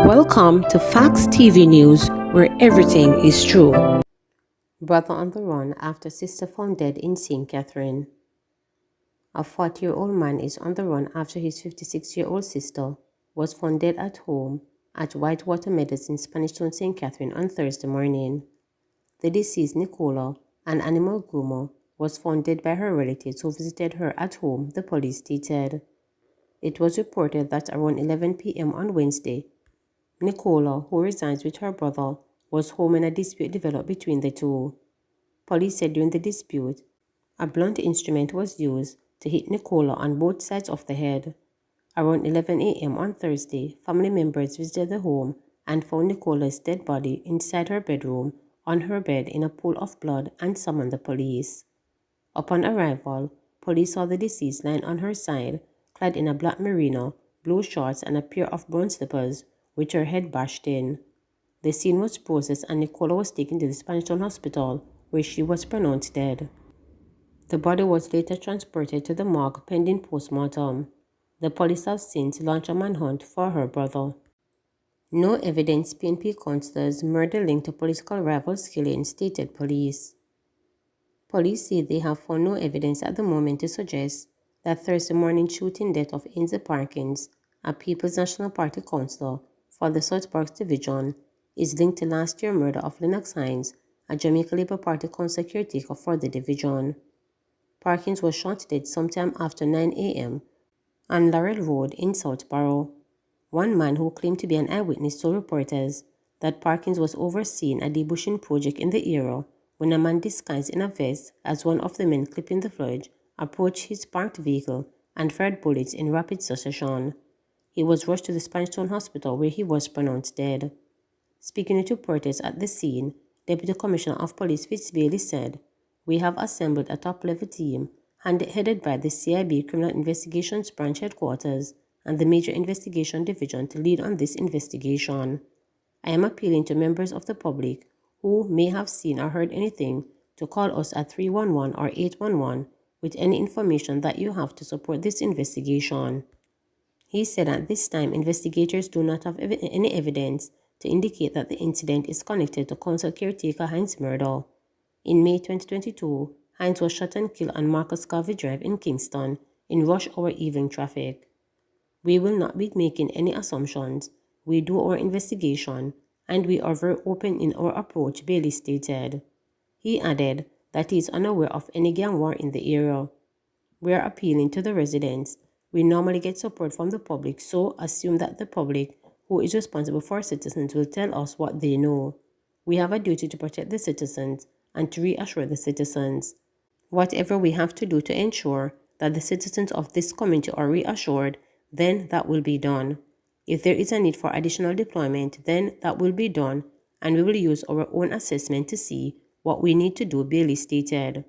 Welcome to Facts TV News, where everything is true. Brother on the run after sister found dead in St. Catherine. A 40-year-old man is on the run after his 56-year-old sister was found dead at home at Whitewater Meadows in Spanish Town, St. Catherine on Thursday morning. The deceased, Nicola, an animal groomer, was found dead by her relatives who visited her at home, the police stated. It was reported that around 11 p.m. on Wednesday, Nicola, who resides with her brother, was home when a dispute developed between the two. Police said during the dispute, a blunt instrument was used to hit Nicola on both sides of the head. Around 11 a.m. on Thursday, family members visited the home and found Nicola's dead body inside her bedroom on her bed in a pool of blood and summoned the police. Upon arrival, police saw the deceased lying on her side, clad in a black merino, blue shorts and a pair of brown slippers, with her head bashed in. The scene was processed and Nicola was taken to the Spanish Town Hospital, where she was pronounced dead. The body was later transported to the morgue pending post-mortem. The police have since launched a manhunt for her brother. No evidence PNP councillor's murder linked to political rivals killing, stated police. Police say they have found no evidence at the moment to suggest that Thursday morning shooting death of Ainsley Parkins, a People's National Party councillor for the South Parks Division, is linked to last year's murder of Lennox Hines, a Jamaica Labour Party council caretaker for the division. Parkins was shot dead sometime after 9 a.m. on Laurel Road in Southborough. One man who claimed to be an eyewitness told reporters that Parkins was overseeing a debushing project in the area when a man disguised in a vest as one of the men clipping the foliage approached his parked vehicle and fired bullets in rapid succession. He was rushed to the Spanish Town Hospital where he was pronounced dead. Speaking with reporters at the scene, Deputy Commissioner of Police Fitzbailey said, "We have assembled a top-level team headed by the CIB Criminal Investigations Branch Headquarters and the Major Investigation Division to lead on this investigation. I am appealing to members of the public who may have seen or heard anything to call us at 311 or 811 with any information that you have to support this investigation." He said at this time investigators do not have any evidence to indicate that the incident is connected to council caretaker Hines' murder. In May 2022, Hines was shot and killed on Marcus Garvey Drive in Kingston in rush hour evening traffic. "We will not be making any assumptions. We do our investigation, and we are very open in our approach," Bailey stated. He added that he is unaware of any gang war in the area. "We are appealing to the residents. We normally get support from the public, so assume that the public, who is responsible for citizens, will tell us what they know. We have a duty to protect the citizens and to reassure the citizens. Whatever we have to do to ensure that the citizens of this community are reassured, then that will be done. If there is a need for additional deployment, then that will be done, and we will use our own assessment to see what we need to do," Bailey stated.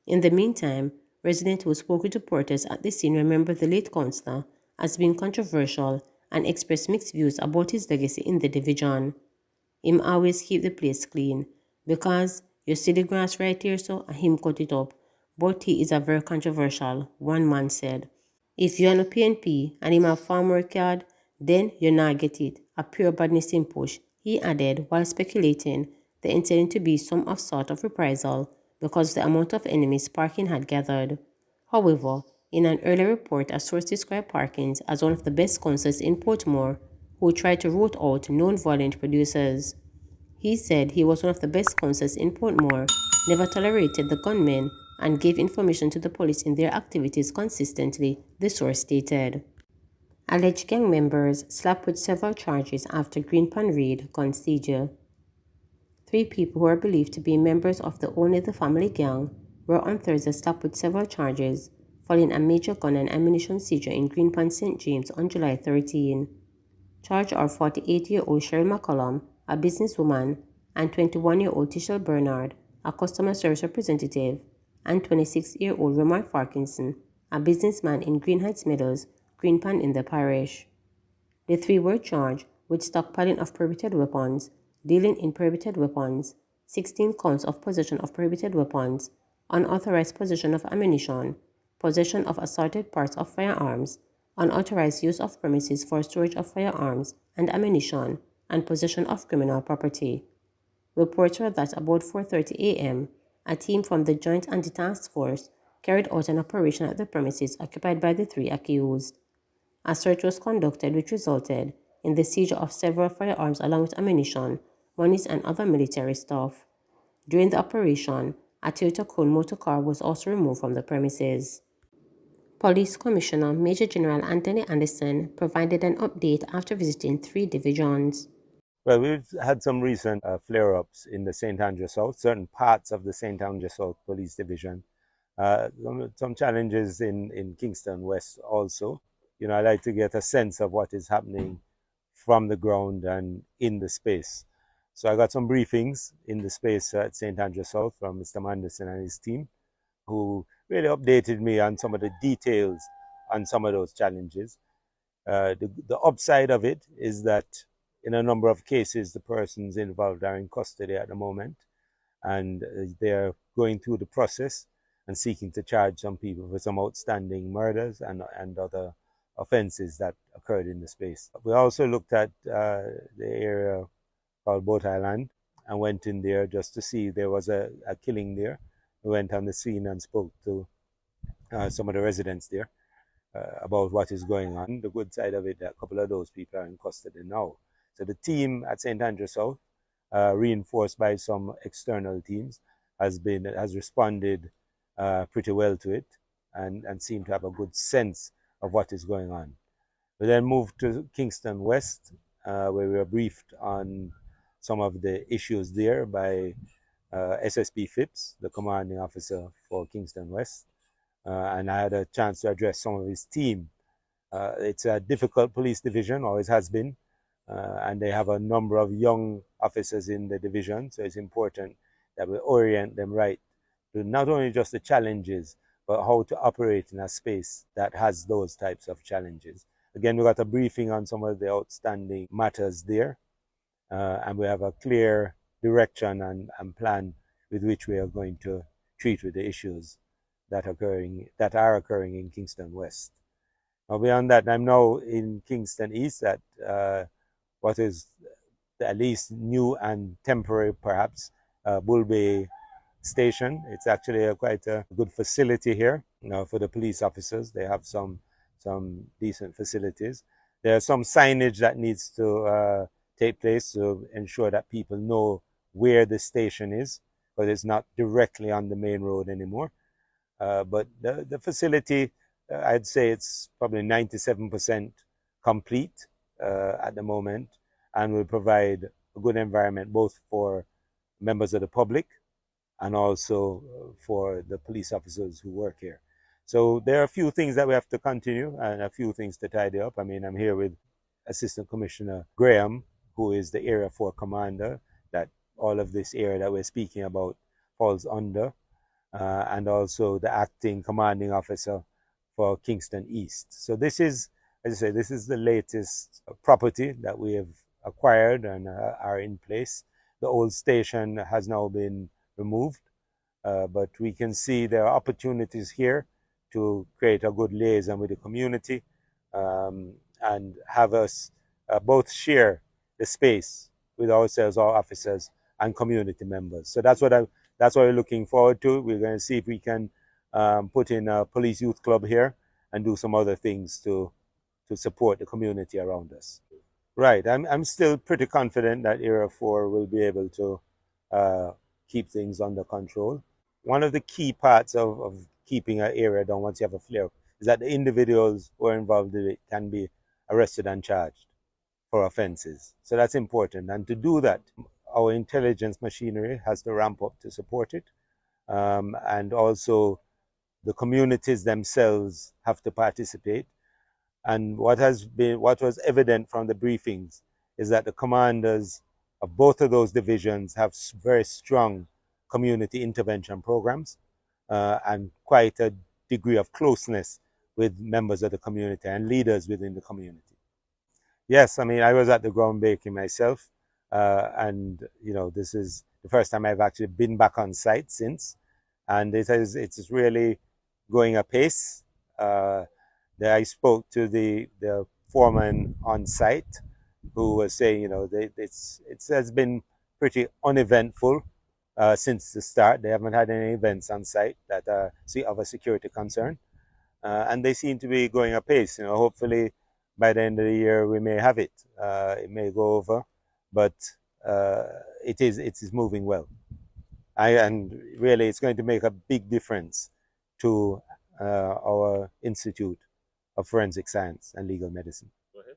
In the meantime, residents who spoke with reporters at the scene remembered the late councillor as being controversial and expressed mixed views about his legacy in the division. "Him always keep the place clean, because you see the grass right here, so him cut it up, but he is a very controversial," one man said. "If you are no PNP and him have farm work yard, then you not get it, a pure badness in push," he added, while speculating the incident to be some sort of reprisal because of the amount of enemies Parkin had gathered. However, in an earlier report, a source described Parkins as one of the best councillors in Portmore who tried to root out known violent producers. He said he was one of the best councillors in Portmore, never tolerated the gunmen, and gave information to the police in their activities consistently, the source stated. Alleged gang members slapped with several charges after Greenpan raid gun seizure. 3 people who are believed to be members of the Only the Family gang were on Thursday slapped with several charges following a major gun and ammunition seizure in Greenpan, St. James on July 13. Charged are 48-year-old Cheryl McCollum, a businesswoman, and 21-year-old Tishel Bernard, a customer service representative, and 26-year-old Remar Parkinson, a businessman in Green Heights Meadows, Greenpan in the parish. The 3 were charged with stockpiling of prohibited weapons, dealing in prohibited weapons, 16 counts of possession of prohibited weapons, unauthorized possession of ammunition, possession of assorted parts of firearms, unauthorized use of premises for storage of firearms and ammunition, and possession of criminal property. Reports were that about 4:30 a.m., a team from the Joint Anti-Task Force carried out an operation at the premises occupied by the three accused. A search was conducted which resulted in the seizure of several firearms along with ammunition, monies, and other military stuff. During the operation, a Toyota Corolla motor car was also removed from the premises. Police Commissioner Major General Anthony Anderson provided an update after visiting three divisions. Well, we've had some recent flare-ups in the St. Andrew South, certain parts of the St. Andrew South Police Division. Some challenges in Kingston West also. You know, I like to get a sense of what is happening from the ground and in the space. So I got some briefings in the space at St. Andrew South from Mr. Manderson and his team, who really updated me on some of the details on some of those challenges. The upside of it is that in a number of cases, the persons involved are in custody at the moment, and they're going through the process and seeking to charge some people for some outstanding murders and other offenses that occurred in the space. We also looked at the area called Boat Island and went in there just to see there was a killing there. We went on the scene and spoke to some of the residents there about what is going on. The good side of it, a couple of those people are in custody now. So the team at St. Andrew South, reinforced by some external teams, has responded pretty well to it and seemed to have a good sense of what is going on. We then moved to Kingston West, where we were briefed on some of the issues there by SSP Phipps, the commanding officer for Kingston West, and I had a chance to address some of his team. It's a difficult police division, always has been, and they have a number of young officers in the division, so it's important that we orient them right to not only just the challenges, but how to operate in a space that has those types of challenges. Again, we got a briefing on some of the outstanding matters there, and we have a clear direction and plan with which we are going to treat with the issues that are occurring in Kingston West. Now, beyond that, I'm now in Kingston East at what is at least new and temporary, perhaps, Bull Bay Station. It's actually quite a good facility here, you know, for the police officers. They have some decent facilities. There are some signage that needs to take place to ensure that people know where the station is, but it's not directly on the main road anymore. But the facility, I'd say it's probably 97% complete at the moment, and will provide a good environment both for members of the public and also for the police officers who work here. So there are a few things that we have to continue and a few things to tidy up. I mean, I'm here with Assistant Commissioner Graham, who is the Area 4 Commander, that all of this area that we're speaking about falls under, and also the Acting Commanding Officer for Kingston East. So this is, as I say, this is the latest property that we have acquired and are in place. The old station has now been removed, but we can see there are opportunities here to create a good liaison with the community, and have us both share the space with ourselves, our officers, and community members. So that's what we're looking forward to. We're going to see if we can put in a police youth club here and do some other things to support the community around us. Right. I'm still pretty confident that Area 4 will be able to keep things under control. One of the key parts of keeping an area down once you have a flare is that the individuals who are involved in it can be arrested and charged for offenses. So that's important. And to do that, our intelligence machinery has to ramp up to support it. And also the communities themselves have to participate. And what was evident from the briefings is that the commanders of both of those divisions have very strong community intervention programs, and quite a degree of closeness with members of the community and leaders within the community. Yes, I mean, I was at the groundbreaking myself, and you know, this is the first time I've actually been back on site since, and it's really going apace. I spoke to the foreman on site, who was saying, it has been pretty uneventful since the start. They haven't had any events on site that are of a security concern, and they seem to be going apace. Hopefully by the end of the year we may have it. It may go over, but uh, it is moving well. And really, it's going to make a big difference to our Institute of Forensic Science and Legal Medicine.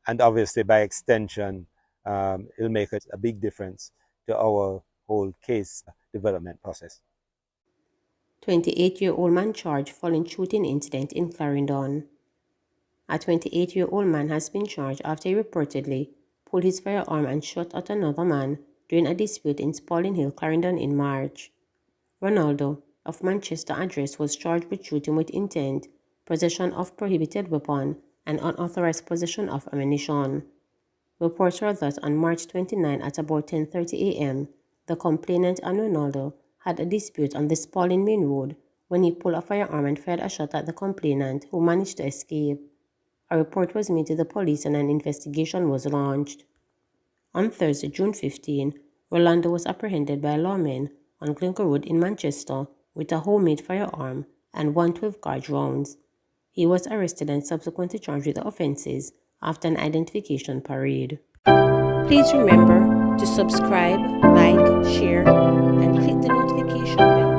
And obviously, by extension, it'll make a big difference to our whole case development process. 28-year-old man charged following shooting incident in Clarendon. A 28-year-old man has been charged after he reportedly pulled his firearm and shot at another man during a dispute in Spalding Hill, Clarendon in March. Ronaldo, of Manchester address, was charged with shooting with intent, possession of prohibited weapon, and unauthorized possession of ammunition. Reports are that on March 29 at about 10:30 a.m., the complainant and Ronaldo had a dispute on the Spalding Main Road when he pulled a firearm and fired a shot at the complainant, who managed to escape. A report was made to the police and an investigation was launched. On Thursday, June 15, Rolando was apprehended by lawmen on Glencoe Road in Manchester with a homemade firearm and 112 gauge rounds. He was arrested and subsequently charged with the offenses after an identification parade. Please remember to subscribe, like, share, and click the notification bell